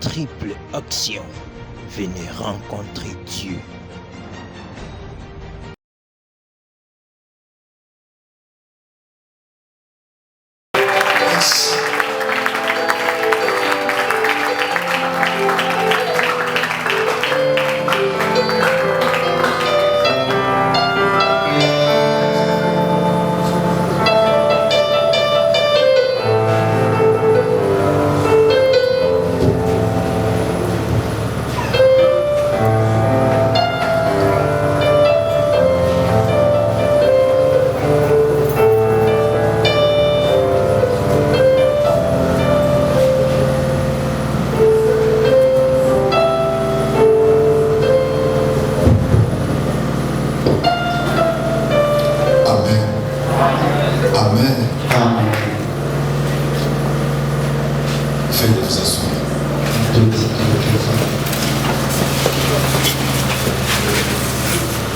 triple option. Venez rencontrer Dieu.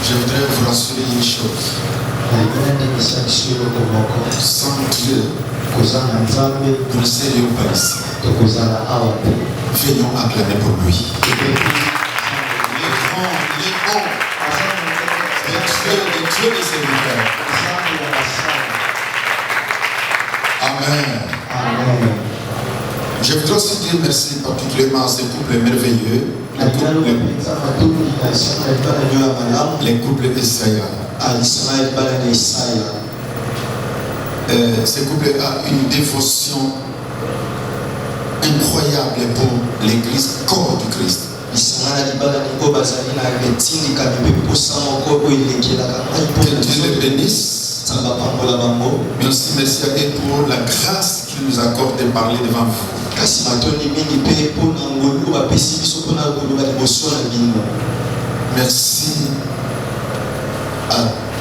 Je voudrais vous rassurer une chose. Sans Dieu, nous ne serions pas ici. Venons acclamer pour lui. Il est bon. Le Dieu des serviteurs. Amen. Je voudrais aussi dire merci particulièrement à ce couple merveilleux, les couples Esaïa. Ce couple a une dévotion incroyable pour l'église corps du Christ. Que Dieu les bénisse. Mais aussi merci à Dieu pour la grâce qu'il nous accorde de parler devant vous. Merci à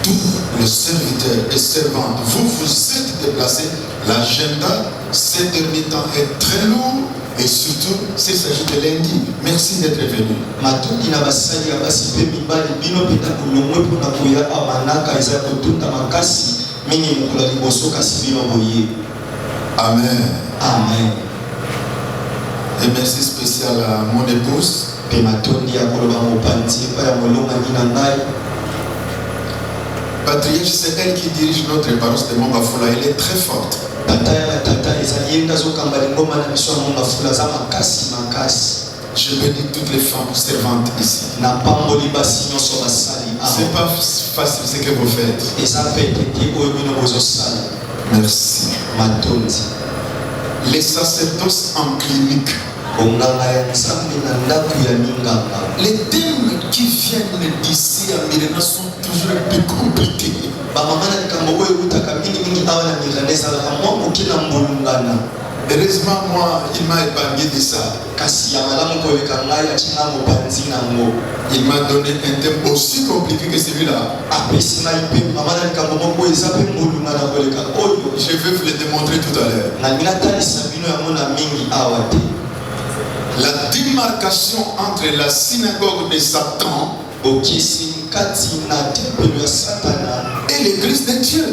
tous les serviteurs et servantes. Vous êtes déplacés. L'agenda ces derniers temps est très lourd. Et surtout, s'il s'agit de lundi, merci d'être venu. Amen. Amen. Et merci spécial à mon épouse. Patriarche, c'est elle qui dirige notre paroisse de Mongafula. Elle est très forte. Je bénis toutes les femmes servantes ici. C'est pas facile ce que vous faites. Merci. Les sacerdoces en clinique. Les thèmes qui viennent d'ici à Mirena sont toujours un peu compliqués. Heureusement, moi, il m'a épargné de ça. Il m'a donné un thème aussi compliqué que celui-là. Je vais vous le démontrer tout à l'heure. La démarcation entre la synagogue de Satan et l'église de Dieu.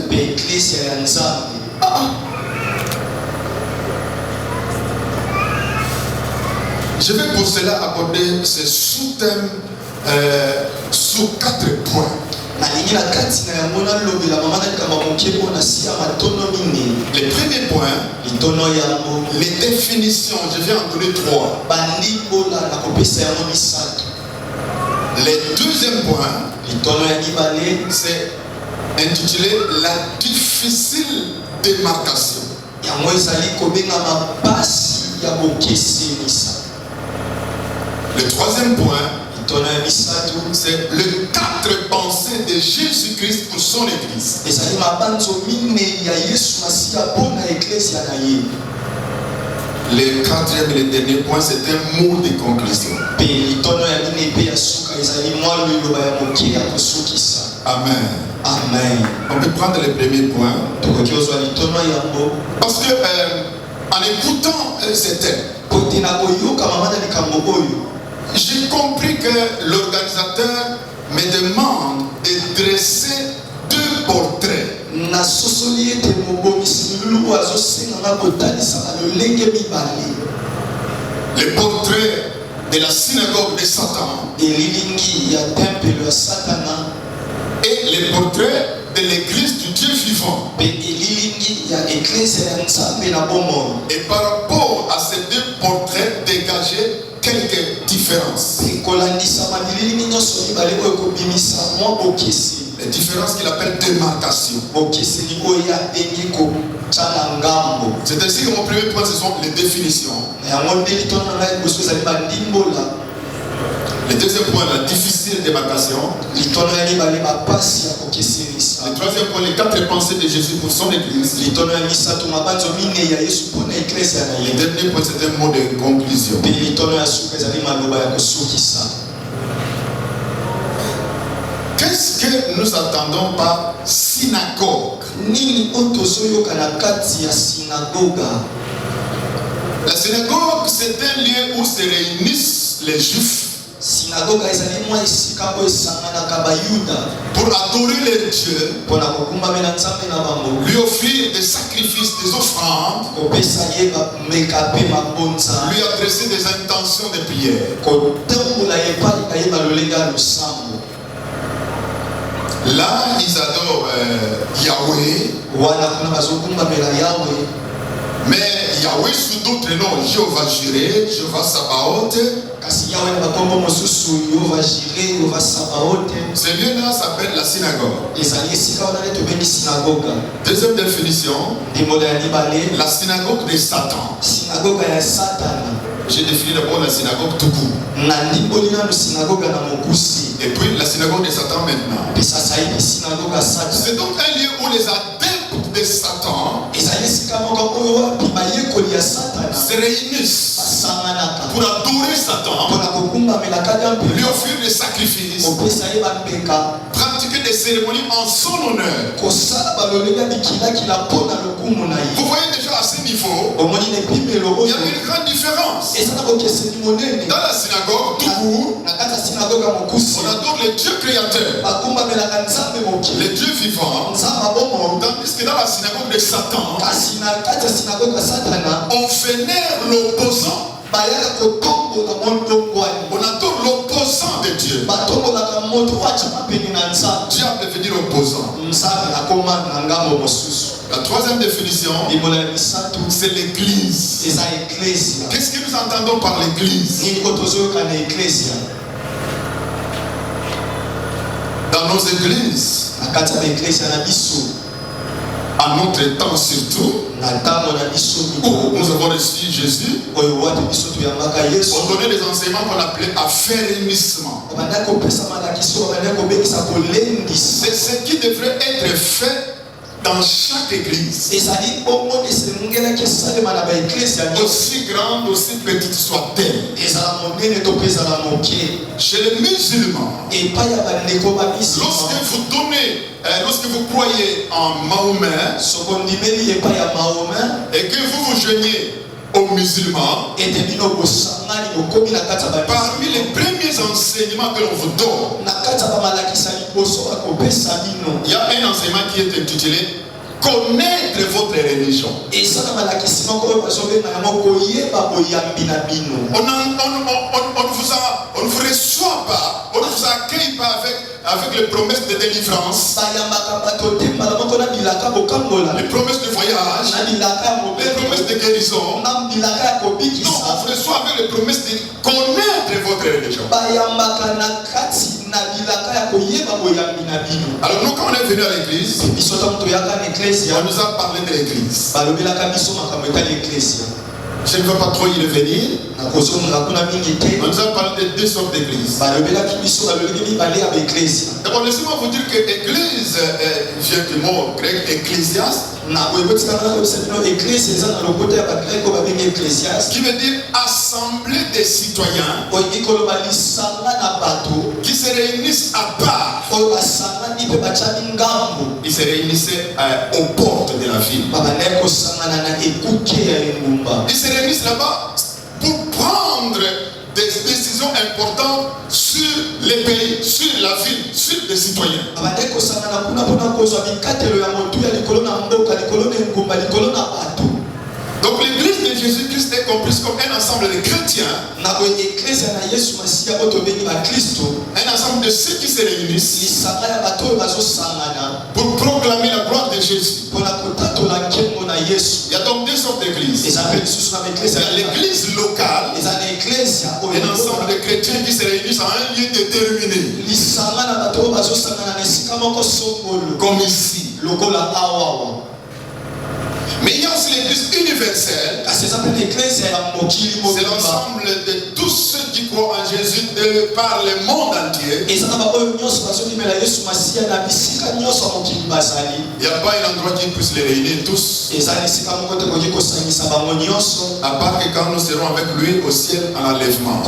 Je vais pour cela aborder ce sous-thème sous 4 points. Le premier point, les définitions, je vais en donner 3. Le deuxième point, c'est intitulé la difficile démarcation. Le troisième point, c'est les 4 pensées de Jésus-Christ pour son église. Le quatrième et le dernier point, c'est un mot de conclusion. Amen. Amen. On peut prendre le premier point. Parce que en écoutant ce thème, j'ai compris que l'organisateur me demande de dresser 2 portraits. le portrait de la synagogue de Satan et le portrait de l'église du Dieu vivant. Et par rapport à ces deux portraits, dégager quelques différences. Les différences qu'il appelle démarcation. C'est ainsi que mon premier point, ce sont les définitions. Le deuxième point, la difficile démarcation. Le troisième point, les quatre pensées de Jésus pour son église. Le dernier point, c'est un mot de conclusion. Qu'est-ce que nous attendons par synagogue? La synagogue, c'est un lieu où se réunissent les Juifs pour adorer les dieux, lui offrir des sacrifices, des offrandes, lui adresser des intentions de prière. Là, ils adorent Yahweh. Mais Yahweh sous d'autres noms, Jéhovah Jireh, Jéhovah Sabaoth. Ce lieu-là s'appelle la synagogue. Deuxième définition, la synagogue de Satan. J'ai défini d'abord la synagogue tout court. Et puis la synagogue de Satan maintenant. C'est donc un lieu où les adeptes de Satan se réunissent pour adorer Satan, lui offrir des sacrifices, pratiquer des cérémonies en son honneur. Vous voyez déjà à ce niveau, il y a une grande différence. Dans la synagogue, tout court, on adore le Dieu créateur, le Dieu vivant, tandis que dans la synagogue de Satan, on vénère l'opposant. On adore l'opposant de Dieu. Diable veut dire opposant. La troisième définition, c'est l'église. Qu'est-ce que nous entendons par l'église? Dans nos églises, à notre temps surtout, où nous avons reçu Jésus, on donnait des enseignements qu'on appelait affermissement. C'est ce qui devrait être fait dans chaque église, aussi grande, aussi petite soit-elle. Chez les musulmans, lorsque vous croyez en Mahomet et que vous vous joignez aux musulmans, parmi les premiers enseignements que l'on vous donne, il y a un enseignement qui est intitulé connaître votre religion. On ne vous reçoit pas, on ne vous accueille pas avec les promesses de délivrance, les promesses de voyage, les promesses de guérison. Non, on vous reçoit avec les promesses de connaître votre religion. Alors nous, quand on est venu à l'église, on nous a parlé de l'église. Je ne veux pas trop y revenir. On nous a parlé de deux sortes d'églises. D'abord, laissez-moi vous dire que l'église vient du mot grec ecclésias, qui veut dire assemblée des citoyens qui se réunissent à part. Ils se réunissaient aux portes de la ville. Ils se réunissent là-bas pour prendre des décisions importantes sur les pays, sur la ville, sur les citoyens. Donc l'église de Jésus-Christ est comprise comme un ensemble de chrétiens, un ensemble de ceux qui se réunissent pour proclamer la gloire de Jésus. Il y a donc deux sortes d'églises. Il y a l'église locale, un ensemble de chrétiens qui se réunissent à un lieu déterminé, comme ici. Mais il y a aussi l'église universelle. C'est l'ensemble de tous ceux qui croient en Jésus par le monde entier. Il n'y a pas un endroit qui puisse les réunir tous. À part que quand nous serons avec lui au ciel en enlèvement.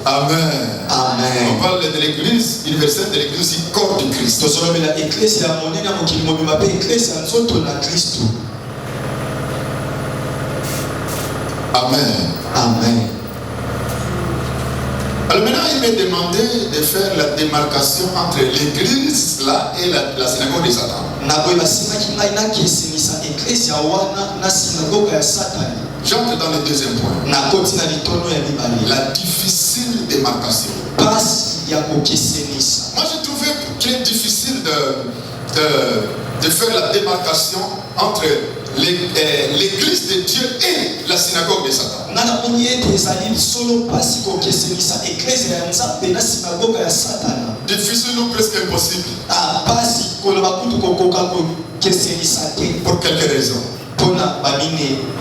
Amen. Amen. On parle de l'église universelle, de l'église du corps de Christ. Amen. Amen. Alors maintenant, il m'est demandé de faire la démarcation entre l'église là et la synagogue de Satan. J'entre dans le deuxième point. La difficile démarcation. Moi, j'ai trouvé qu'il est difficile de faire la démarcation entre l'église de Dieu et la synagogue de Satan. Difficile ou presque impossible. Pour quelques raisons.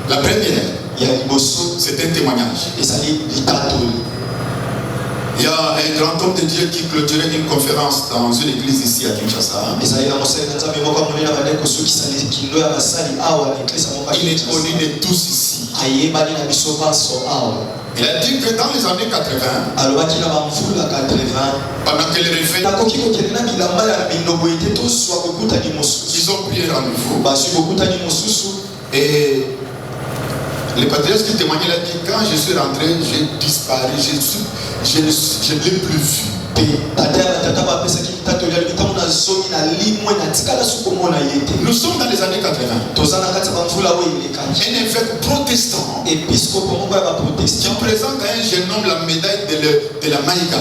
La première, c'est un témoignage. Il y a un grand homme de Dieu qui clôturait une conférence dans une église ici à Kinshasa. Il est connu de tous ici. Il a dit que dans les années 80, pendant que les réveils, ils ont pris un rendez-vous. Et le patriarche qui témoignait, il a dit, quand je suis rentré, j'ai disparu, je ne l'ai plus vu. Nous sommes dans les années 80. Un évêque protestant qui présente à un jeune homme la médaille de la Maïka.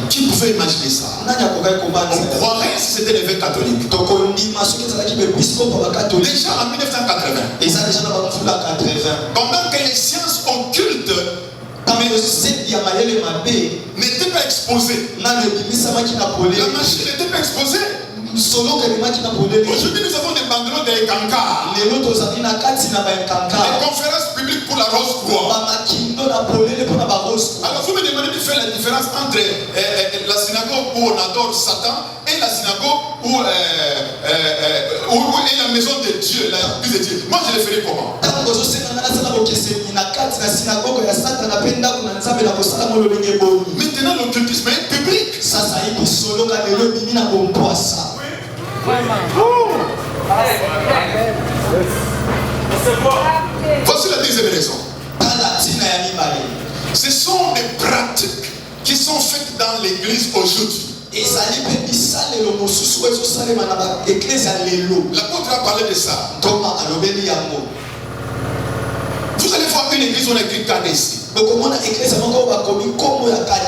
Qui pouvait imaginer ça? On croirait si c'était l'évêque catholique. Déjà en 1980, pendant que les sciences occultes n'était pas exposé. La machine n'était pas exposée. Aujourd'hui, nous avons des banderoles des cancards. Les conférences publiques pour la Rose-Croix. Alors, vous me demandez de faire la différence entre la synagogue où on adore Satan et la synagogue où est la maison de Dieu, l'église de Dieu. Moi, je le ferai comment? Maintenant, l'occultisme est public. Voici la deuxième raison. Ce sont des pratiques qui sont faites dans l'église aujourd'hui. L'apôtre a parlé de ça. Vous allez voir une église où on écrit KDC.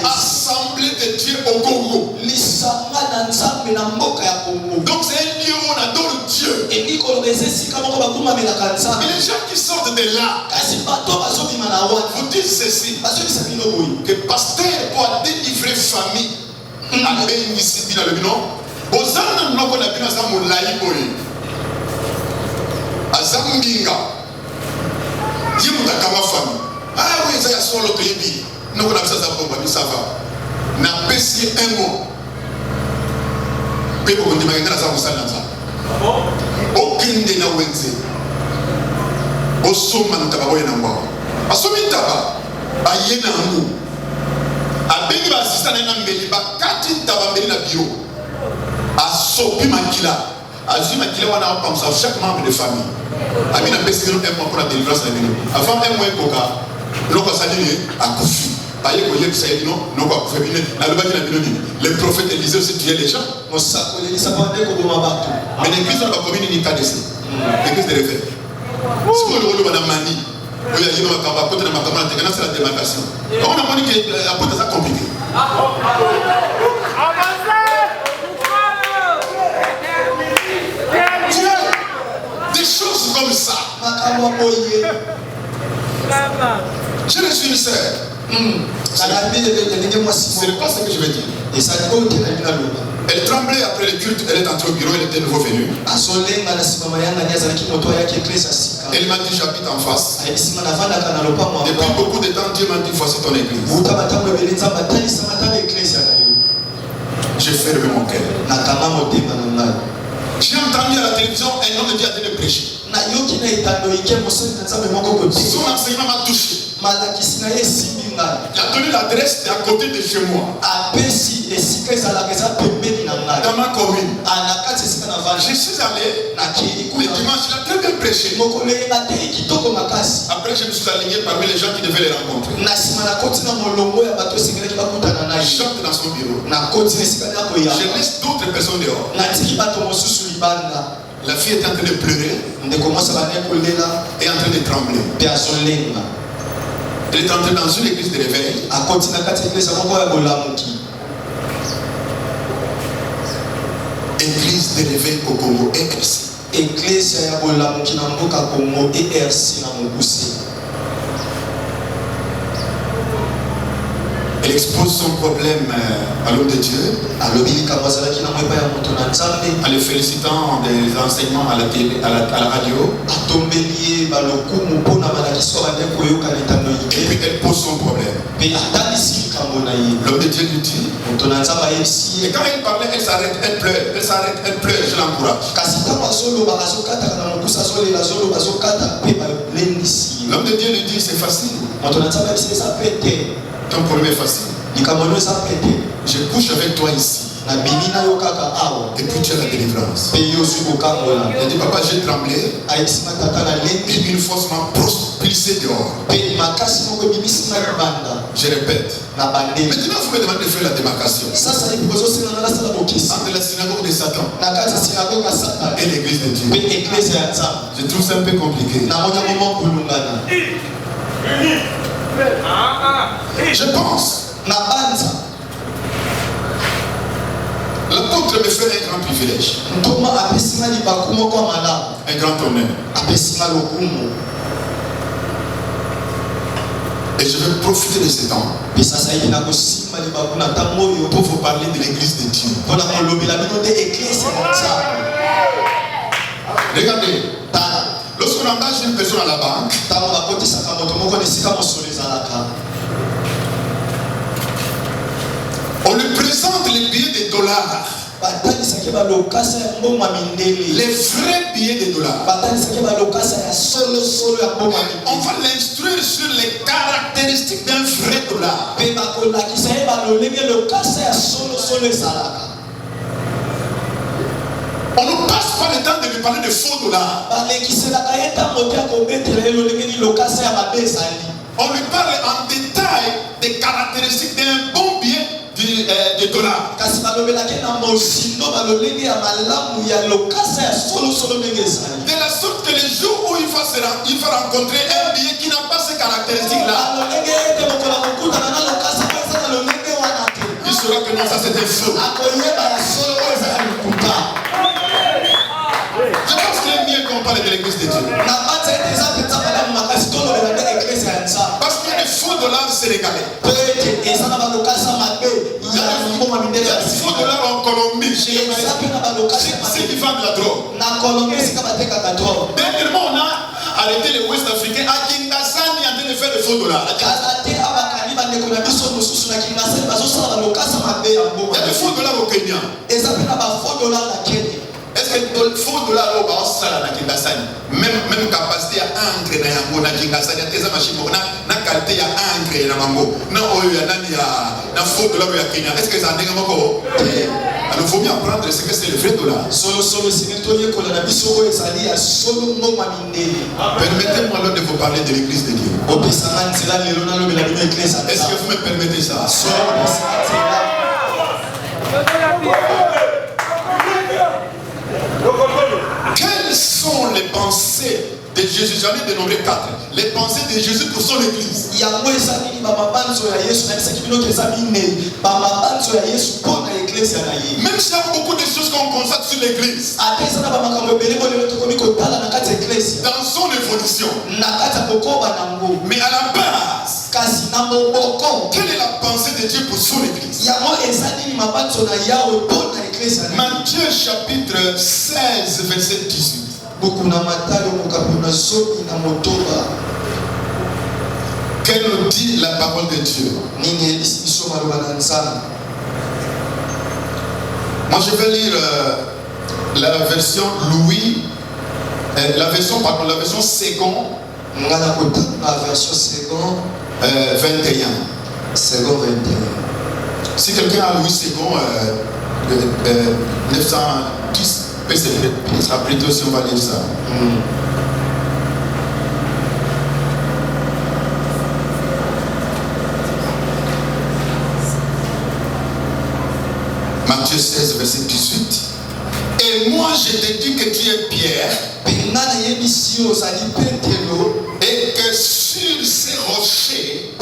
Assemblée de Dieu au Congo. Donc c'est un lieu où on adore Dieu. Et les gens qui sortent de là vous disent ceci, que pasteur doit délivrer famille. Ah oui, ça y a son autre ébi. Nous on a ça ça va. Na pesi un mot. Pepo on dit mais ça vous ça. Aucune de na wenze. Osoma ntababoye na ngwa. Asomi ntaba. Ayena ngu. Abengi ba assistant na mbeli ba kati ntaba mbeli na bio. Asopi makila. Azui makila wana comme ça chaque membre de famille. Amina pesi un mois pour la délivrance na bino. Avant un mois koka. Loko salini akufi. Aye koye ça dit non, non quoi faire. Le prophète Élisée aussi tuait les gens. Mais l'église de la commune n'est pas KDC. L'église de réveil. Si vous voulez, madame Mani, vous avez dit que c'est la démarcation. Comment on a dit que la porte est compliquée? Des choses comme ça. Je ne suis une sœur. C'est pas ce que je vais dire. Elle tremblait après le culte, elle est entrée au bureau, elle était nouveau venue. Elle m'a dit j'habite en face. Depuis beaucoup de temps, Dieu m'a dit voici ton église. J'ai fermé mon cœur. J'ai entendu à la télévision un homme de Dieu a été prêcher. Son enseignement m'a touché. Il a donné l'adresse à côté de chez moi. Dans ma commune. Je suis allé. Le dimanche, il a très bien prêché. Après, je me suis aligné parmi les gens qui devaient les rencontrer. Je chante dans son bureau. Je laisse d'autres personnes dehors. La fille est en train de pleurer. Et en train de trembler. Elle est entrée dans une église de réveil. Église de réveil au Congo, ERC. Église de Congo, ERC. Elle expose son problème à l'homme de Dieu. En le félicitant des enseignements à la télé, à la radio. Et puis elle pose son problème. L'homme de Dieu lui dit. Et quand elle parlait, elle s'arrête, elle pleure, elle pleure, je l'encourage. L'homme de Dieu lui dit c'est facile. Ton problème est facile. Je couche avec toi ici. Et puis tu as la délivrance. Il dit papa j'ai tremblé. Et une force m'a propulsé dehors. Je répète. Maintenant vous me demandez de faire la démarcation entre la synagogue de Satan et l'église de Dieu. Je trouve ça un peu compliqué. Je pense. L'apôtre me fait un grand privilège. Un grand honneur. Et je vais profiter de ce temps pour vous parler de l'église de Dieu. Regardez, lorsqu'on engage une personne à la banque, on lui présente les billets de dollars. Les vrais billets de dollars. On va l'instruire sur les caractéristiques d'un vrai dollar. On ne passe pas le temps de lui parler de faux dollars. On lui parle en détail des caractéristiques d'un bon billet de dollars. De la sorte que les jours où il va rencontrer un billet qui n'a pas ces caractéristiques-là, il saura que non, ça c'était faux. Je pense qu'il est mieux qu'on parle de l'église de Dieu. Parce qu'il y a des faux dollars sénégalais. Il y a des faux dollars en Colombie. C'est qui vendent la drogue. Dernièrement, on a arrêté les Ouest africains à Kingasani en train de faire des faux dollars. Il y a des faux dollars au Kenya. Est-ce que le faux dollar au même capacité à ancrer dans yango na Kingasani tes machines na qualité ya ancrer na mango na oyo ya nani ya na faux dollar ya Kenya. Est-ce que ça n'est pas alors il faut bien apprendre ce que c'est le vrai dollar. Permettez-moi alors de vous parler de l'église de Dieu. Est-ce que vous me permettez ça? sont les pensées de Jésus? J'en ai dénombré 4. Les pensées de Jésus pour son église. Même s'il y a beaucoup de choses qu'on constate sur l'église, dans son évolution, mais à la base, quelle est la pensée de Dieu pour son église? Matthieu chapitre 16, verset 18. Qu'elle nous dit la parole de Dieu? Moi je vais lire la version Louis, la version second, la version second 21. Second 21. Si quelqu'un a Louis second 910, il sera plutôt si on va lire ça. Matthieu 16, verset 18. Et moi je te dis que tu es Pierre, et que sur ces rochers,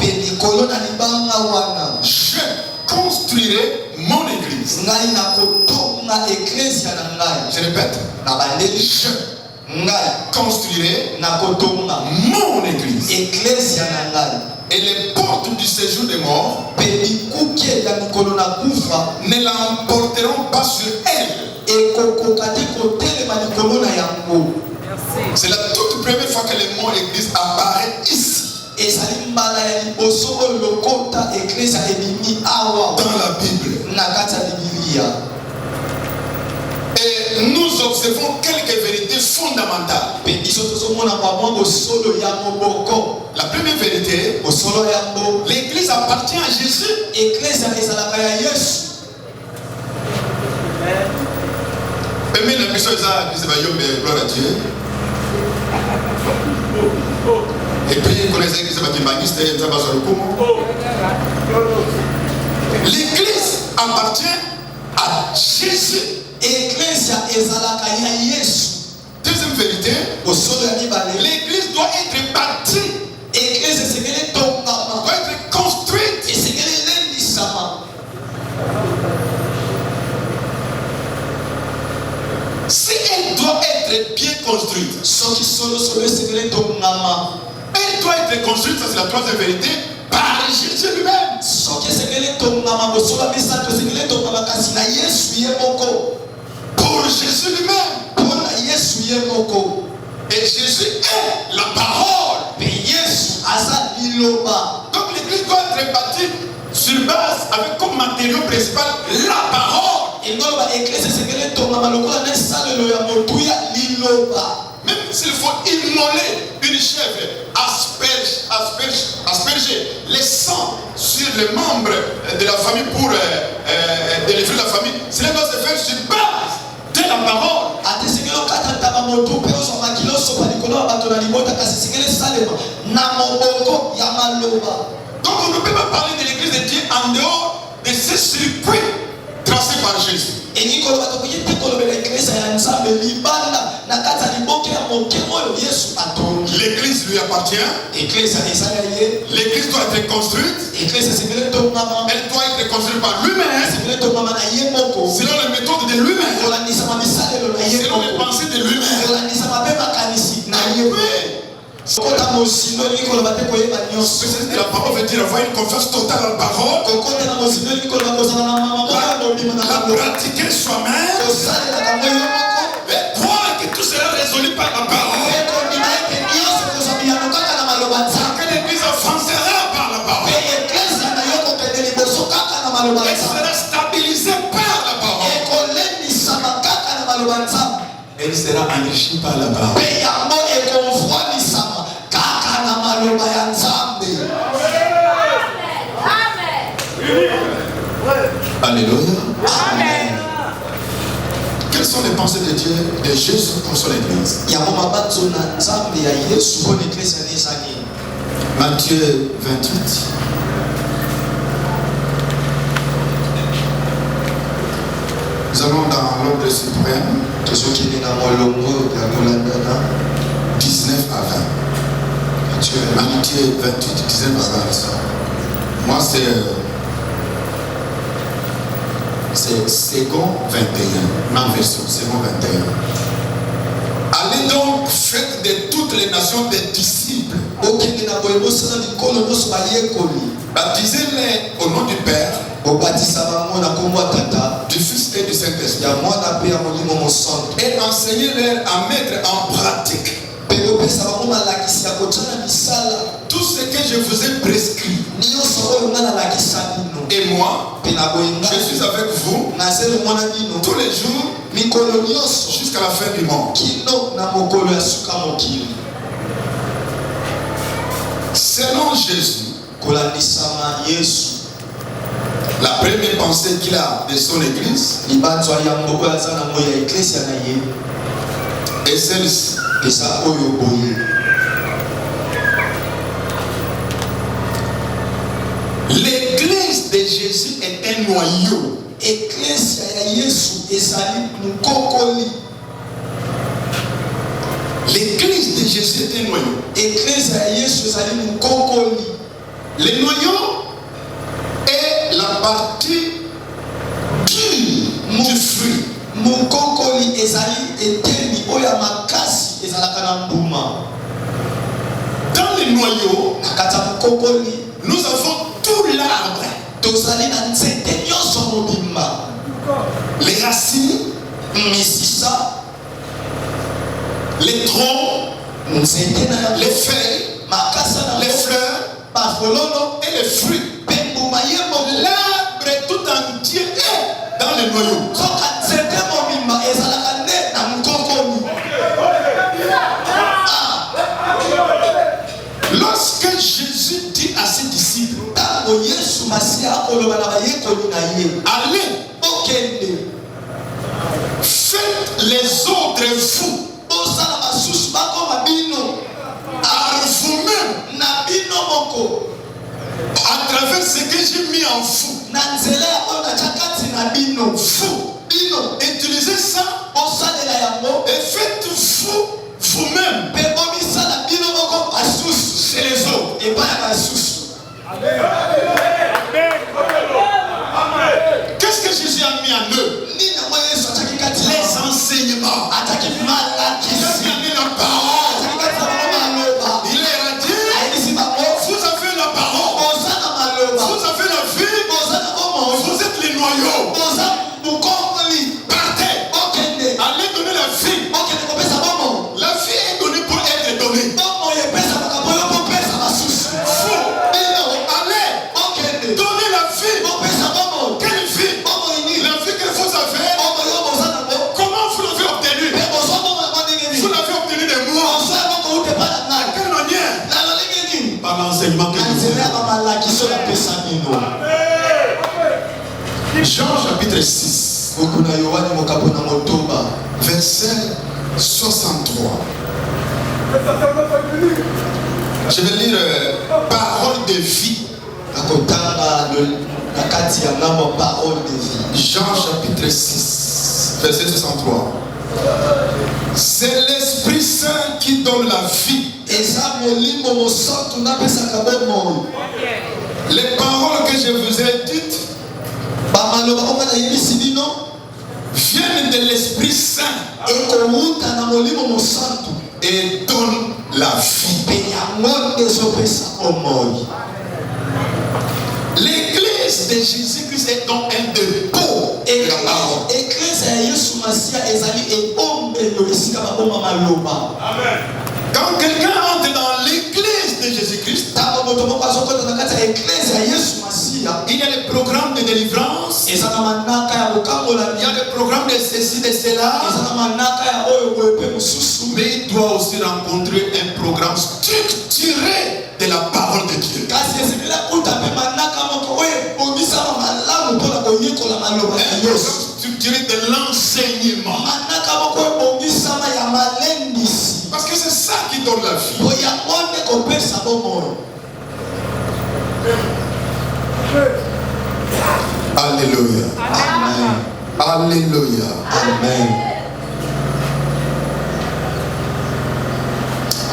je construirai mon église. Je répète, je construirai mon église. Et les portes du séjour des morts ne l'emporteront pas sur elle. C'est la toute première fois que le mot église apparaît ici. Dans la Bible. Et nous observons quelques vérités fondamentales. La première vérité, l'église appartient à Jésus. Amen. La mission est gloire à Dieu. Et puis, vous connaissez l'église baptiste, l'église appartient à Jésus. Deuxième vérité, l'église doit être bâtie, doit être construite. Si elle doit être bien construite, elle doit être construite, ça c'est la troisième vérité, par Jésus lui-même. Pour Jésus lui-même. Et Jésus est la parole. Donc l'église doit être bâtie sur base, avec comme matériau principal la parole. Même s'il faut immoler une chèvre, asperger les sangs sur les membres de la famille pour délivrer la famille, cela doit se faire sur base de la parole. Donc on ne peut pas parler de l'église de Dieu en dehors de ce circuit tracé par Jésus. L'église lui appartient. L'église doit être construite. Elle doit être construite par lui-même, selon les méthodes de lui-même, selon les pensées de lui-même. La parole veut dire avoir une confiance totale en la parole, la pratiquer soi-même, et croire que tout sera résolu par la parole, que l'église avancera par la parole, elle sera stabilisée par la parole, elle sera enrichie par la parole. Alléluia. Amen. Quelles sont les pensées de Dieu, de Jésus pour son église? Matthieu 28. Nous allons dans l'ordre suprême, 19 à 20. Matthieu 28, 19 à 20. Moi, c'est second 21. Ma version, second 21. Allez donc, faites de toutes les nations des disciples. Baptisez-les au nom du Père, du Fils et du Saint-Esprit. Et enseignez-les à mettre en pratique tout ce que je vous ai prescrit. Et moi, je suis avec vous tous les jours jusqu'à la fin du monde. Selon Jésus, la première pensée qu'il a de son église est celle-ci. L'église de Jésus est un noyau. L'église de Jésus est un noyau. Le noyau est la partie pure du fruit. Dans le noyau, nous avons tout l'arbre. Les racines, les troncs, les feuilles, les fleurs et les fruits. L'arbre tout entier est dans le noyau. Lorsque Jésus dit à ses disciples, allez, faites les autres fous à vous-même à travers ce que j'ai mis en fou. Fou. Utilisez ça et faites fou vous-même chez les autres. Qu'est-ce que Jésus a mis en eux? Les enseignements. Il a mis la parole. Il leur a dit, vous avez la parole, vous avez la vie, vous êtes les noyaux. Partez, allez donner la vie. La vie est donnée pour être donnée. Allez, donnez la vie. Quelle vie? La vie que vous avez. Comment vous l'avez obtenue? Vous l'avez obtenue de moi. À quelle manière? Par l'enseignement que vous avez. Jean chapitre 6, verset 63. Je vais lire parole de vie. Jean chapitre 6, verset 63. C'est l'Esprit Saint qui donne la vie. Les paroles que je vous ai dites viennent de l'Esprit Saint et donnent la vie. L'église de Jésus-Christ est donc un dépôt de la parole. Quand quelqu'un entre dans l'église de Jésus-Christ, il y a les programmes de délivrance, il y a les programmes de ceci, de cela, mais il doit aussi rencontrer un programme structuré de la parole de Dieu. Structuré de l'enseignement. Parce que c'est ça qui donne la vie. Alléluia. Amen. Alléluia. Amen.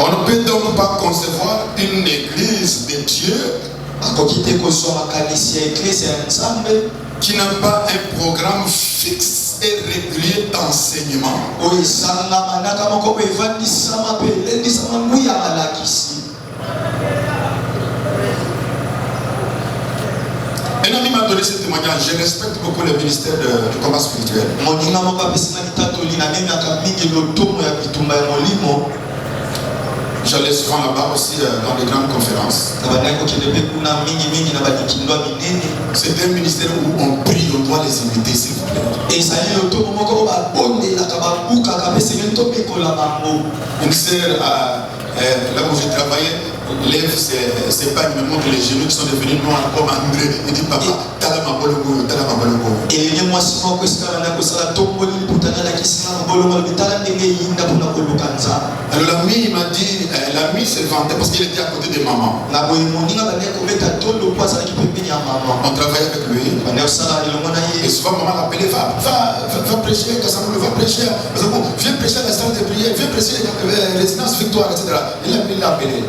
On ne peut donc pas concevoir une église de Dieu qui n'a pas un programme fixe et régulier d'enseignement. Un ami m'a donné ce témoignage. Je respecte beaucoup le ministère du combat spirituel. J'allais souvent là-bas aussi dans les grandes conférences. C'est un ministère où on prie, on doit les inviter, s'il vous plaît. Une sœur, là où j'ai travaillé, lève ses pagnes, me montre les genoux qui sont devenus noirs comme André. Il dit, papa, t'as la mabolongo, t'as la mabolongo. Alors l'ami m'a dit, l'ami se vantait parce qu'il était à côté de maman. On travaillait avec lui. Et souvent maman l'appelait, va prêcher, Kassamoulou, va prêcher. Viens prêcher à la salle de prière, viens prêcher à résidence victoire, etc. Il l'a appelé.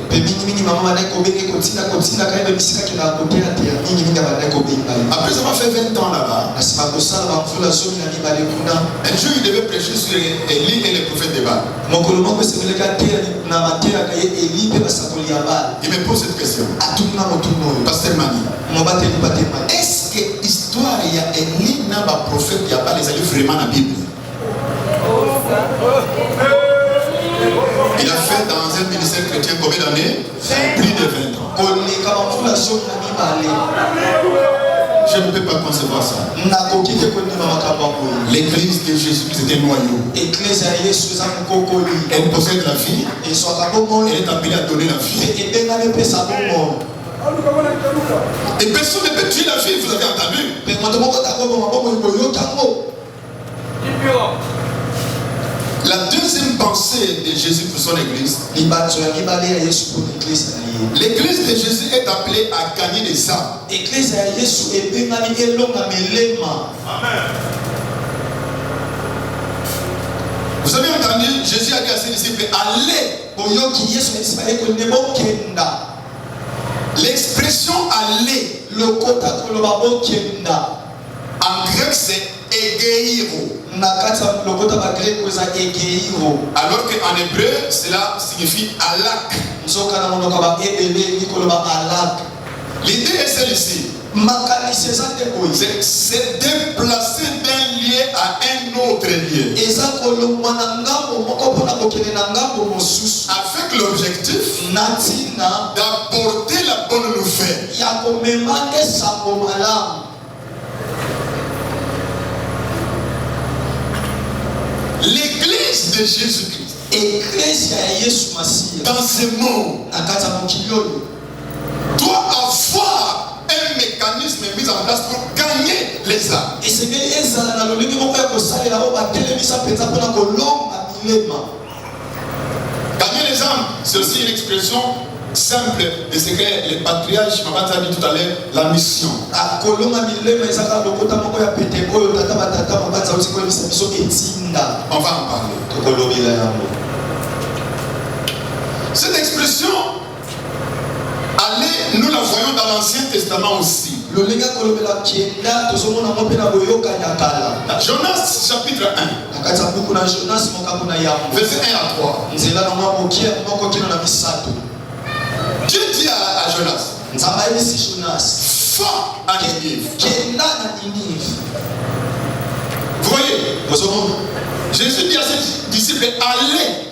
Après avoir fait 20 ans là-bas, un jour il devait prêcher sur Élie et les prophètes de Baal. Il me pose cette question. Pasteur Mani, est-ce que l'histoire il y a Élie n'a pas prophète il y a pas les alliés vraiment dans la Bible? Il a fait dans un ministère chrétien combien d'années? Plus de 20 ans. Je ne peux pas concevoir ça. L'église de Jésus c'était noyau. Elle possède la vie. Elle est appelée à donner la vie. Et personne ne peut tuer la vie, vous avez entendu? La deuxième pensée de Jésus pour son église, l'église de Jésus est appelée à gagner des âmes. Amen. Vous avez entendu, Jésus a dit à ses disciples, allez. L'expression aller, en grec c'est egeiro. Alors qu'en hébreu, cela signifie alak. L'idée est celle-ci. C'est déplacer d'un lieu à un autre lieu. Avec l'objectif d'apporter la bonne nouvelle. L'église de Jésus-Christ dans ce monde doit avoir un mécanisme mis en place pour gagner les âmes. Gagner les âmes, c'est aussi une expression simple de ce que les patriarches m'ont dit tout à l'heure, la mission. On va en parler. Cette expression, allez, nous la voyons dans l'Ancien Testament aussi. Jonas chapitre 1. Verset 1 à 3. Dieu dit à Jonas, va à Ninive. Vous voyez, Jésus dit à ses disciples, allez.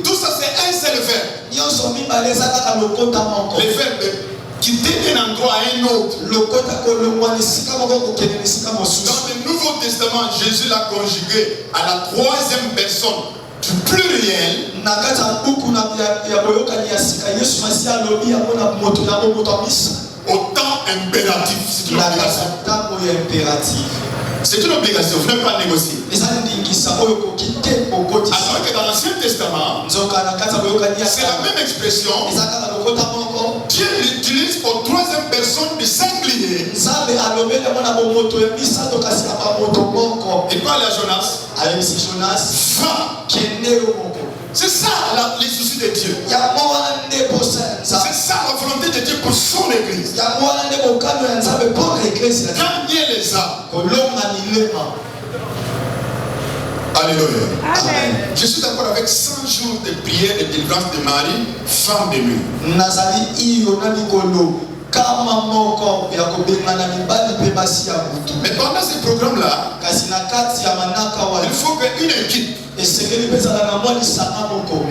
Tout ça c'est un seul verbe. Le verbe quitter un endroit à un autre. Dans le Nouveau Testament, Jésus l'a conjugué à la troisième personne du pluriel. Au temps impératif. C'est une obligation, vous n'avez pas négocier. Alors que dans l'Ancien Testament, c'est la même expression. Dieu l'utilise pour troisième personne du singulier. Il parle à Jonas. Va. C'est ça les soucis de Dieu. C'est ça la volonté de Dieu pour son église. Gagner les âmes. Alléluia. Amen. Je suis d'accord avec 100 jours de prière de délivrance de Marie, femme de lui. Mais pendant ce programme-là, il faut qu'une équipe.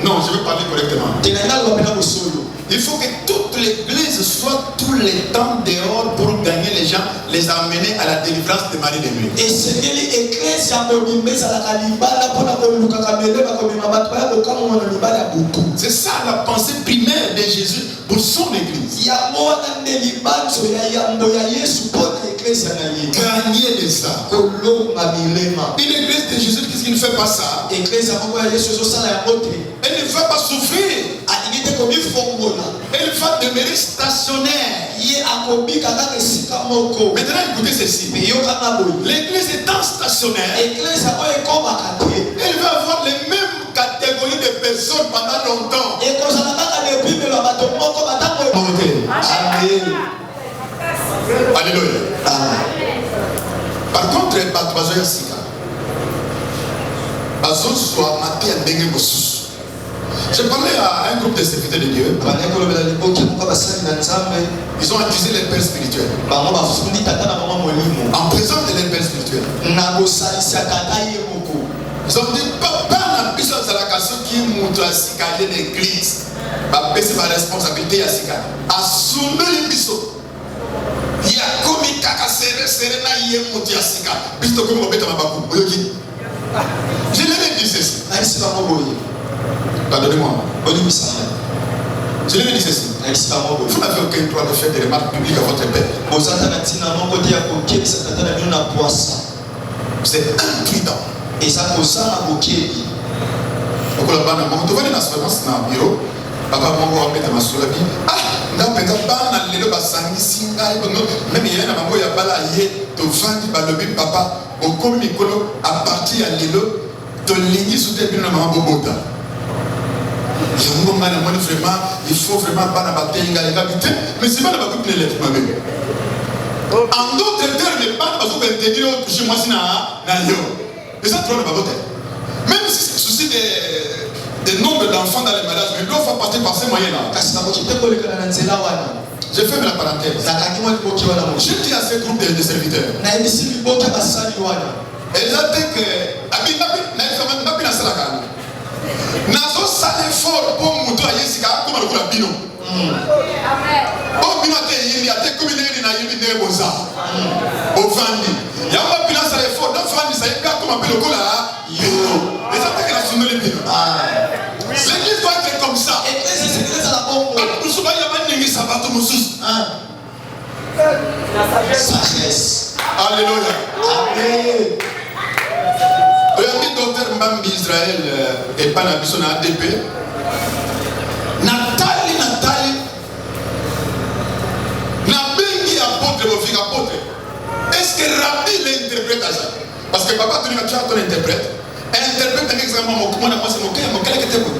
Non, je vais parler correctement. Il faut que toute l'église soit tout le temps dehors pour gagner les gens, les amener à la délivrance de Marie de lui. C'est ça la pensée primaire de Jésus pour son église. Gagner les âmes. Une église de Jésus, qu'est-ce qu'il ne fait pas ça? Elle ne va pas souffrir. Elle va demeurer stationnaire. Maintenant, écoutez ceci. L'église étant stationnaire, elle va avoir les mêmes catégories de personnes pendant longtemps. Alléluia. Par contre, j'ai parlé à un groupe de serviteurs de Dieu. Ils ont accusé les pères spirituels. En présence de les pères spirituels. Ils ont dit, papa n'a plus de la question qui montre à Sikaye l'église. C'est ma responsabilité à Sikaye. À soumer les bisous. Il y a comme il y a serena yemuti à Sikaye. Puisque comme on met dans ma bakou. Je l'ai dit ceci. Pardonnez-moi. Je l'ai dit ceci. Vous n'avez aucun droit de faire des remarques publiques à votre père. C'est intriguant. Et ça pour ça, on a bureau. Papa m'a dit ma soeur ah, n'a pas de lelo basangi singa même il y a un mango ya bala yé to vandi balobi papa au comme mikolo à partir ya lelo to lingi soute bino na mama bobota. Vraiment, il faut vraiment pas n'abattre mais c'est pas n'abattre les lettres moi-même. En d'autres termes, les pas parce que intégrer au toucher moi si na yo. Et ça trop n'abattre. Même si c'est souci des nombres d'enfants dans les mariages, mais doivent faire passer par ces moyens-là. Je ferme la parenthèse. Je dis à ce groupe de serviteurs. Ils ont dit que nazo sale fort pour muto ayesika comme le kula bino. Oh bino te yindi ate comme ne na yindi ne boza. O vandi. Ya ma bino sale fort donc vandi ça yeka comme appelle le kula yo. Et ça fait que la sunne le bino. L'église doit être comme ça. Nous sommes ya manengi sabato musus. Sagesse. Alléluia. Amen. Le docteur Mbambi Israël et pas la mission à ADP. Nathalie. Nabengi apôtre, mon fils apôtre. Est-ce que Rabbi l'interprète à ça? Parce que papa, tu as ton interprète. Elle interprète un examen, mon commande, moi c'est mon cœur, mon cœur qui était bon.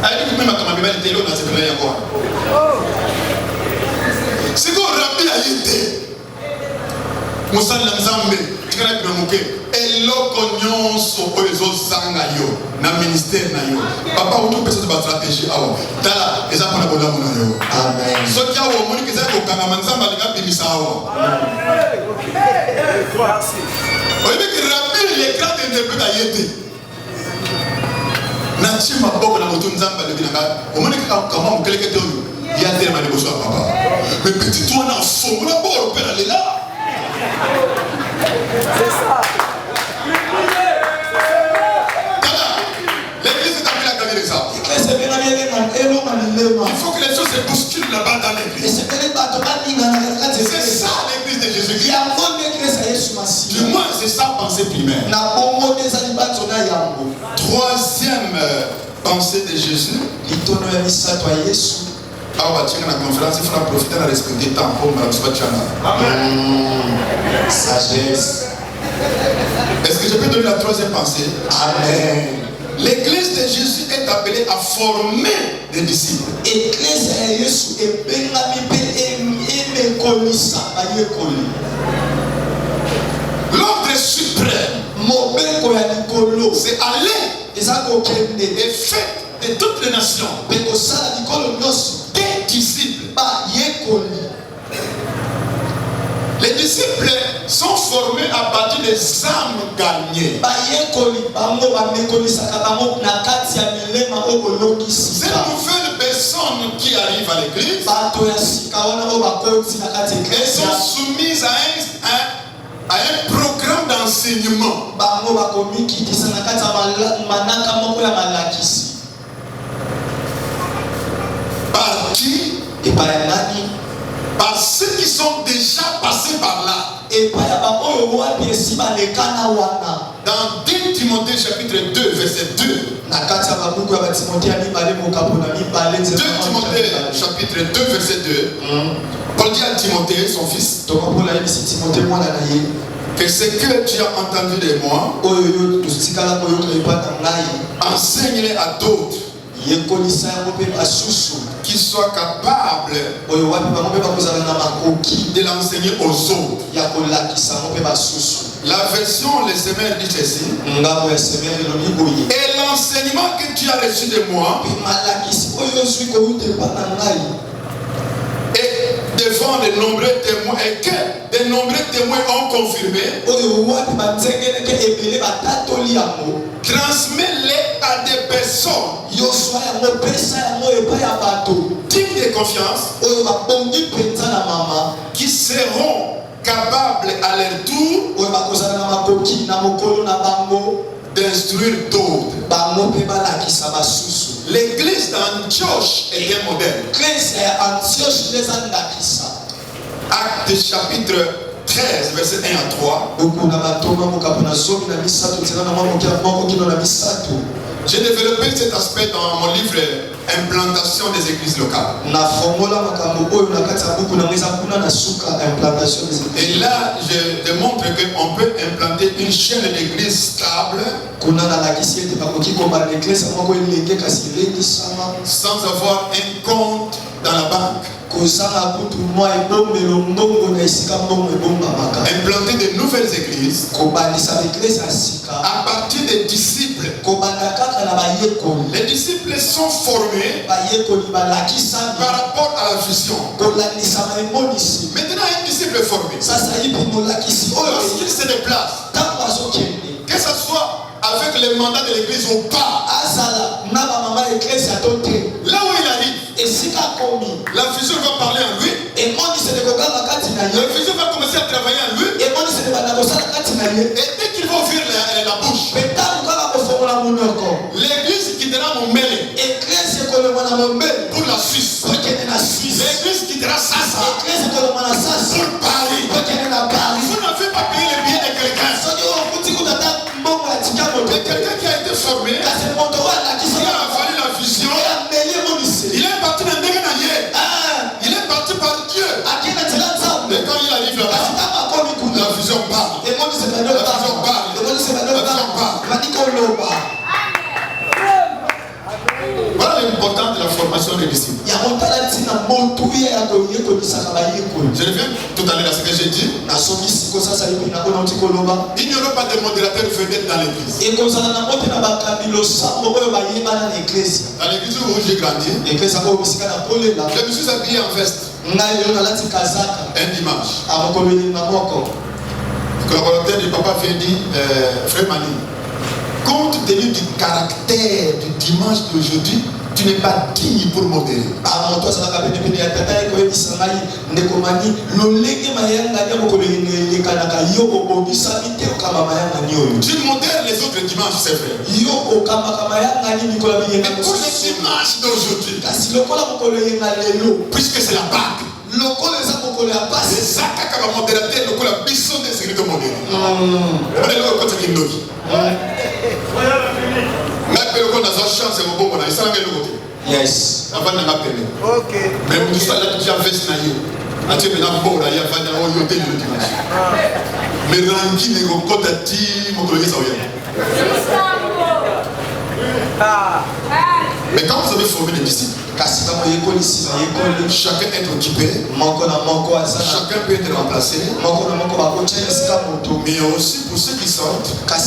Elle dit que même quand ma bible était là, dans cette année, quoi. C'est que Rabbi a été. Moussa Nzambe, tu connais bien mon cœur. Eloko nyonso oyo zanga yo na ministère na yo papa auto personne de stratégie awa tala eza pona bolamu na yo amen soki awa omoni keza ko kanga manzamba linga bimisa awa oyebi ki Rabbi le grand interprète ayete na chima boko na moto nzamba le binanga omoni kama mokeleke te oyo ya tellement de boso papa mais petit toi na fongo na boro pela lela c'est ça. L'église est appelée à gagner les âmes. Il faut que les choses se bousculent là-bas dans l'église. C'est ça l'église de Jésus-Christ. Tu c'est sa pensée primaire. Troisième pensée de Jésus. Ah, tu as une conférence, il faudra profiter de respecter le temps pour sagesse. Est-ce que je peux donner la troisième pensée? Amen. L'église de Jésus est appelée à former des disciples. L'ordre suprême, c'est aller et faire de toutes les nations des disciples. Les disciples sont formés à partir des âmes gagnées. Ces nouvelles personnes qui arrivent à l'église, elles sont soumises à un programme d'enseignement. Par qui? Par ceux qui sont déjà passés par là. Dans 2 Timothée chapitre 2 verset 2. 2 Timothée chapitre 2 verset 2. Paul dit à Timothée, son fils, que ce que tu as entendu de moi, enseigne-les à d'autres qui soient capables de l'enseigner aux autres. La version Les Semeurs dit ceci: et l'enseignement que tu as reçu de moi et devant de nombreux témoins, et que de nombreux témoins ont confirmé, transmets-les à des personnes dignes de confiance, qui seront capables à leur tour d'instruire d'autres. L'église d'Antioche est un modèle. Actes chapitre 13, verset 1 à 3. J'ai développé cet aspect dans mon livre Implantation des églises locales. Et là, je démontre qu'on peut implanter une chaîne d'églises stable sans avoir un compte dans la banque. Implanter de nouvelles églises à partir des disciples. Les disciples sont formés par rapport à la vision. Maintenant, un disciple formé, lorsqu'il se déplace, que ce soit avec le mandat de l'église ou pas, là où il arrive, la vision va parler en lui. La vision va commencer à travailler en lui. Et dès qu'il va ouvrir la bouche, l'église quittera mon mêlé pour la Suisse. L'église quittera Sassa pour Paris. Vous n'avez pas payé les billets de quelqu'un. Mais quelqu'un qui a été formé, qui a avalé la vision, il est parti dans des gagnants. Il est parti par Dieu. Mais quand il arrive là-bas, la vision parle. La vision parle. La vision parle. Voilà l'importance de la formation des disciples. Je reviens tout à l'heure à ce que j'ai dit. Il n'y aura pas de modérateur vedette dans l'église. Dans l'église où j'ai grandi, je me suis habillé en veste. Un dimanche. Le collaborateur du papa vient dire, frère Mani, compte tenu du caractère du dimanche d'aujourd'hui, tu n'es pas digne pour modérer. Tu modères les autres dimanches, c'est vrai. Mais pour le dimanche d'aujourd'hui, puisque c'est la Pâque, Les actes comme modérateur, le coup la bison des sécurités modérées. On est là au côté de l'autre. Mais le coup dans une chance, c'est bon, on a ça dans le côté. Yes. Avant de m'appeler. Ok. Mais vous savez là que j'ai fait ce naïf. Ati maintenant bon là il y a pas d'en yoté le dimanche. Mais rangi ne go kota ti mon collègue ça vient. Mais quand vous avez formé des disciples, chacun est occupé, chacun peut être remplacé, mais aussi pour ceux qui sortent, la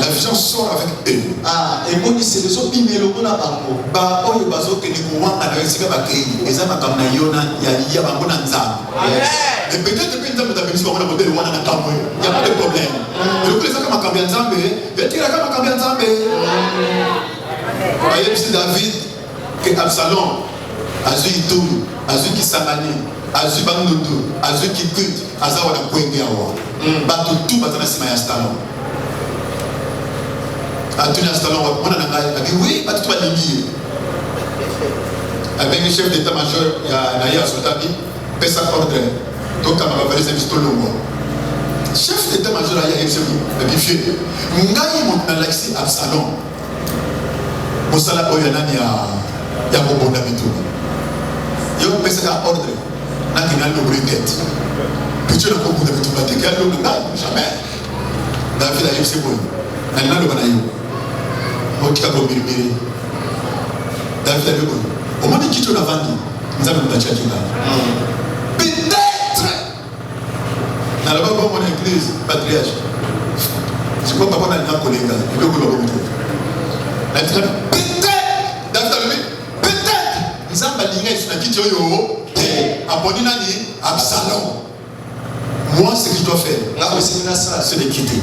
vision sort avec eux. Et peut-être que il n'y a pas de problème. C'est David que Absalom a vu Itoum, a vu Kisamani, a vu Bandoudou, a vu Kikut, a vu Kwengyawa. Bato tout batana sima ya Absalom. A tout Absalom, on a dit oui, bato tout balingi. Avec le chef d'état-major, il y a Naya Sotabi, pesa ordre. Donc on va valser les longo. Chef d'état-major, il y a Bifié. Ngaï monte dans l'axe Absalom. Mosala oyanani ya kobonda mituna yo pesa ka ordre na kinal no briquette picho na kobonda mituna te ka lo na jamais David a yose boy na nalo bana yo otika ko mirmiri David a yo o moni kicho na vandi nzabe mtacha kinga peut-être na la baba mon église patriarche je crois pas na collègue il veut que lo peut-être Nzamba linga isuna kiti oyo te aboni nani Absalom. Moi ce que je dois faire c'est de quitter.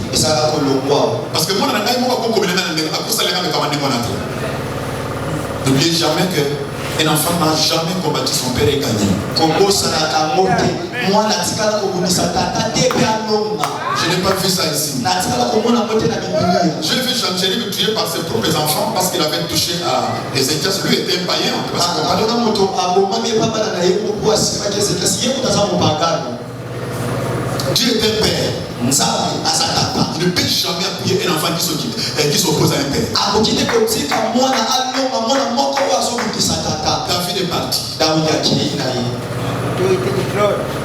Parce que moi nanga mo ko komela na ndenge akusala nga kama ndenge na te. N'oubliez jamais que un enfant n'a jamais combattu son père et gagné. Je n'ai pas vu ça ici. Je l'ai vu Jean-Thierry me tuer par ses propres enfants parce qu'il avait touché à les Égyptiens. Lui était un païen. Dieu est un père. Il ne peut jamais appuyer un enfant qui s'oppose à un père. David est parti.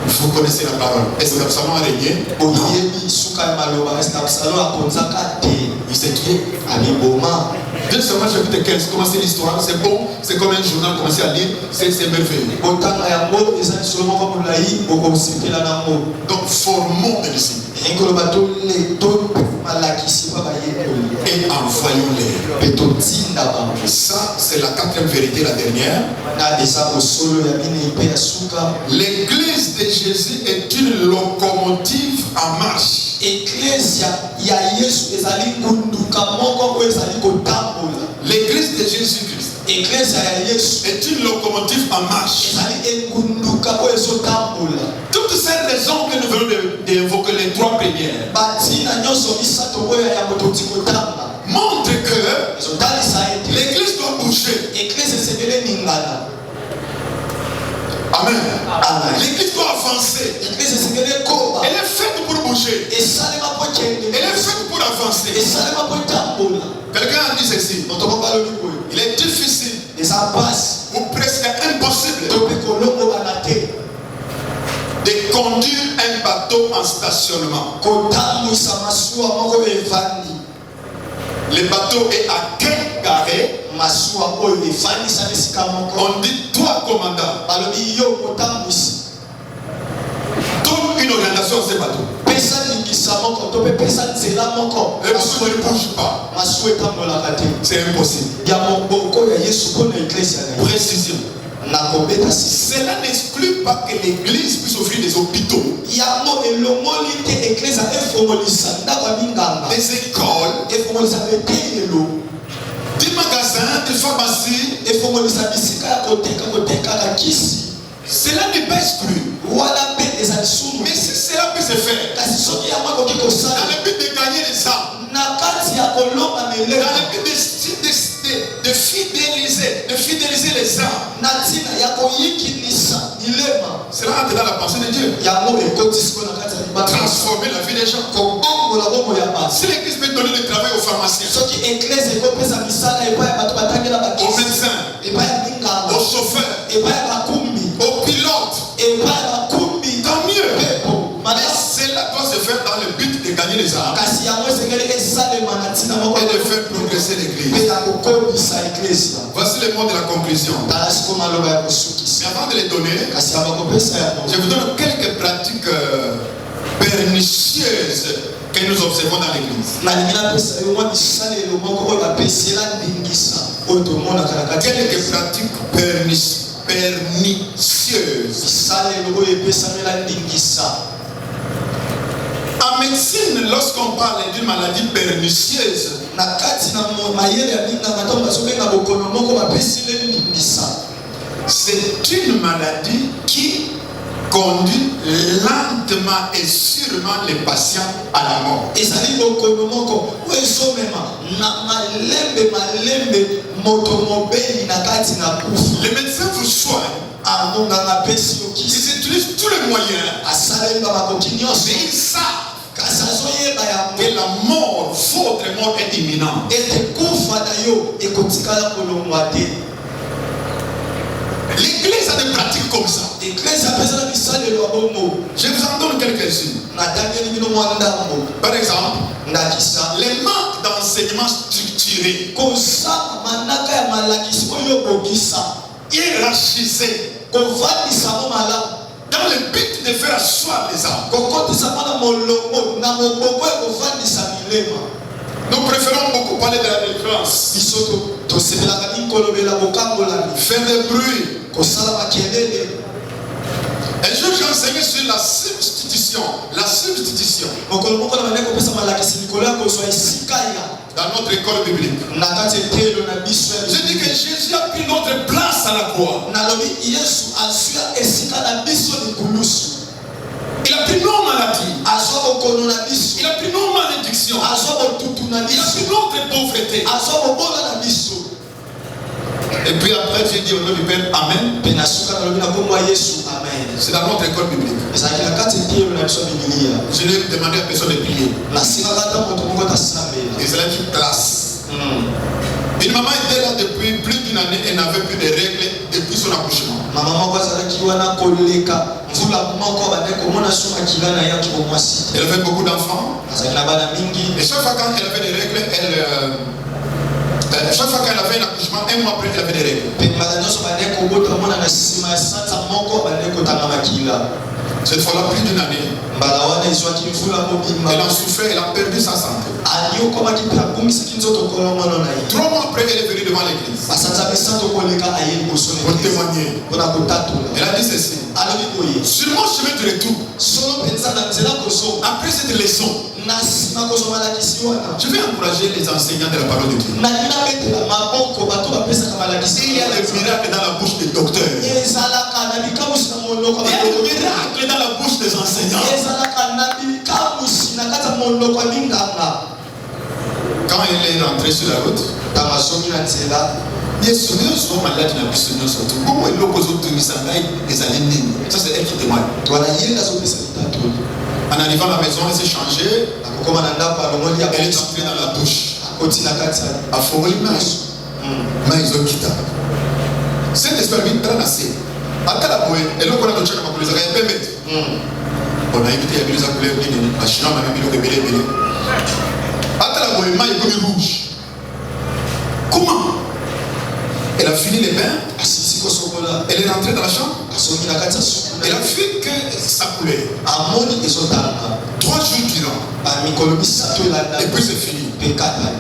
Vous connaissez la parole. Est-ce que Absalom a régné? Il s'est tué. Deuxièmement, chapitre 15, commencez l'histoire, c'est bon, c'est comme un journal, commencez à lire, c'est merveilleux. Donc, formons des disciples. Et envoyons-les. Ça, c'est la quatrième vérité, la dernière. L'église de Jésus est une locomotive en marche. L'église de Jésus-Christ est une locomotive en marche. Toutes ces raisons que nous venons d'évoquer, les trois premières, montrent que l'église doit bouger. Amen. L'église doit avancer. Elle est faite pour bouger. Elle est faite pour avancer. Quelqu'un a dit ceci. Il est difficile ou presque impossible de conduire un bateau en stationnement. Le bateau est à quai garé. On dit toi commandant, donne une orientation à ce bateau. Le bateau ne bouge pas. C'est impossible. Précision. Cela n'exclut pas que l'église puisse offrir des hôpitaux, des écoles, des magasins, des pharmacies. Cela n'est pas exclu. Mais si cela peut se faire dans le but de gagner les âmes, dans le but de fidéliser les âmes, Cela entre dans la pensée de Dieu. Transformer la vie des gens. Si l'église peut donner le travail aux pharmaciens, aux médecins, aux chauffeurs, aux pilotes, tant mieux. Mais cela doit se faire dans le but de gagner les âmes et de faire progresser l'église. Voici le mot de la conclusion. Mais avant de les donner, je vous donne quelques pratiques pernicieuses que nous observons dans l'église. Quelques pratiques pernicieuses. En médecine, lorsqu'on parle d'une maladie pernicieuse, c'est une maladie qui conduit lentement et sûrement les patients à la mort. Les médecins vous soignent. Ils utilisent tous les moyens, mais ils savent que la mort, votre mort est imminente. L'église a des pratiques comme ça. Je vous en donne quelques-unes. Par exemple, les manques d'enseignement structuré, hiérarchisé, dans le but de faire asseoir les âmes. Nous préférons beaucoup parler de la délivrance, faire des bruits. Un jour j'ai enseigné sur la substitution. La substitution. Dans notre école biblique. Je dis que Jésus a pris notre place à la croix. Il a pris nos maladies. Il a pris nos malédictions. Il a pris notre pauvreté. Et puis après, j'ai dit au nom du Père, Amen. C'est dans notre école biblique. Je lui ai demandé à personne de prier. Et c'est là une classe. Une maman était là depuis plus d'une année et n'avait plus de règles depuis son accouchement. Elle avait beaucoup d'enfants. Et chaque fois quand elle avait des règles, chaque fois qu'elle avait un accouchement, un mois après, elle avait des règles. Cette fois-là, plus d'une année, elle a souffert, elle a perdu sa santé. 3 mois après, elle est venue devant l'église pour témoigner. Elle a dit ceci: sur mon chemin de retour, après cette leçon, je vais encourager les enseignants de la parole de Dieu. Il y a des miracles dans la bouche des docteurs. Il y a des miracles dans la bouche des enseignants. Quand elle est rentrée sur la route, ça c'est elle qui témoigne. En arrivant à la maison, elle s'est changée. Elle est entrée dans la douche. Cet esprit vient traverser. On a évité les rouge. Comment? Elle a fini les bains. Elle est rentrée dans la chambre. Elle a vu que ça coulait. 3 jours durant. Et puis c'est fini.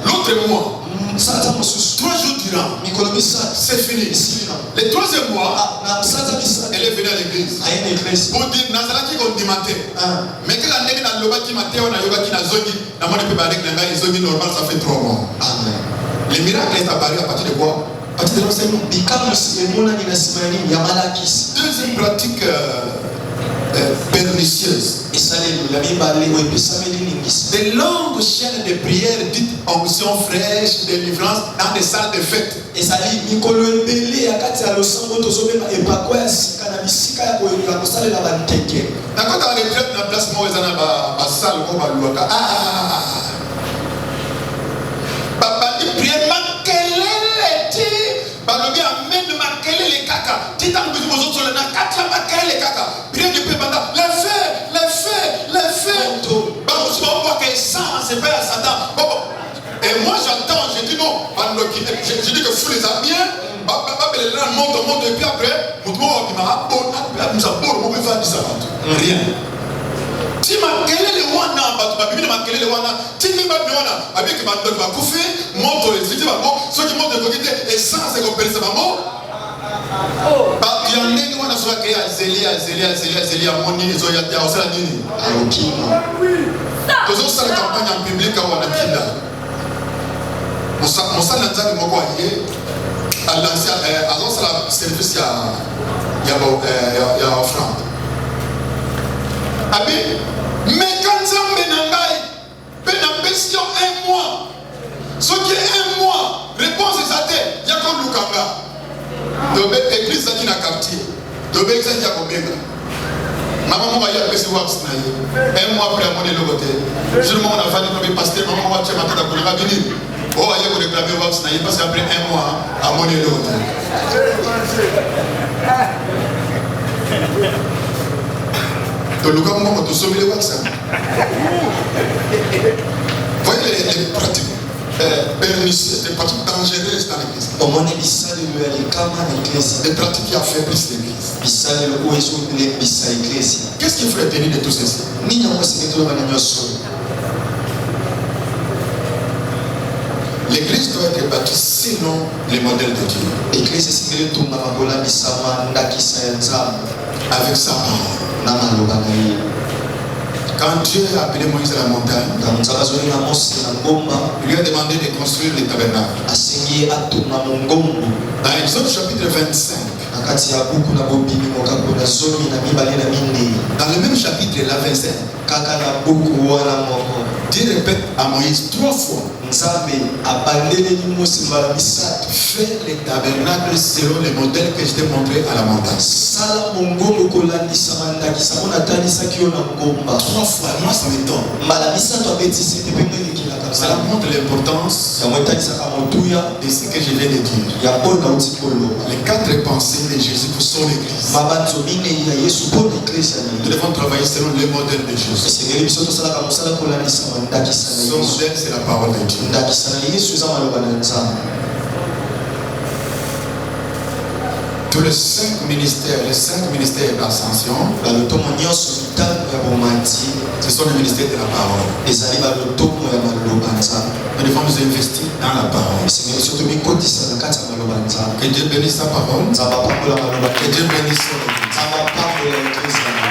L'autre mois, 3 jours durant, c'est fini. Le 3e mois, elle est venue à l'église pour dire Nazaraki qu'on dit matin. Mais que la nègre n'a pas dit matin, on a yoga qui n'a zogi. La monnaie peut parler que la nègre zogi normal, ça fait 3 mois. Le miracle est apparu à partir de quoi? À partir de l'enseignement. Deuxième pratique pernicieuses. De longues chaînes de prières dites onction fraîche, délivrance dans des salles de fête. D'accord, dans les retraites, dans la place, moi, ils ont une salle comme à Louaka. Papa dit prière, ma quelle est balobi amène ma quelle les caca. Dit en plus aux autres, na quatre ma quelle les caca. Prière du peuple, les faits. Bah, on se voit que ça, c'est pas à Satan. Et moi, j'entends, je dis non. Je dis que fou les a bien. Monte, et puis après, rien. Si ma quelle est le wana, ma quelle est le wana, si tu m'as dit avec ma donne ma couffe, monte les filles, ceux qui montent de côté, et sans se repérer sa maman. Il y en a qui ont soit créé à Zélia, Moni, ils ont été à Osalanini. Tous ça la campagne en public à Wanakinda. Mon sang n'a pas de mots à l'ancien, à l'ancien service, il y a offrande. Mais quand ça me n'a question un mois, ce qui est un mois, réponse est à terre, il y a comme Lukanga. Donc, l'église a dit dans le quartier, donc, il y a comme Béga. Maman m'a dit que c'est un mois après, mon éloigné. Je me suis dit que le pasteur, maman m'a dit que je vais venir. Oh, il y a que réclamer Wax, parce qu'après un mois, à mon éloigné. Donc, le gars, on va sauver les Wax. Voyez les pratiques pernicieuses, les pratiques dangereuses dans l'église. Les pratiques qui affaiblissent l'église. Qu'est-ce qu'il faut retenir de tout ceci? L'église doit être bâtie selon les modèles de Dieu. Avec sa parole. Quand Dieu a appelé Moïse à la montagne, il lui a demandé de construire les tabernacles. Dans Exode chapitre 25, dans le même chapitre, la 25, Dieu répète à Moïse 3 fois: fais les tabernacles selon les modèles que je t'ai montrés à la montagne. 3 fois, moi ça m'étonne. Cela montre l'importance de ce que je viens de dire. Les 4 pensées de Jésus sont l'église. Nous devons travailler selon le modèle de Jésus. Son modèle, c'est la parole de Dieu. Tous les 5 ministères d'ascension, ce sont les ministères de la parole. Nous devons nous investir dans la parole. Que Dieu bénisse sa parole. Que Dieu bénisse son église.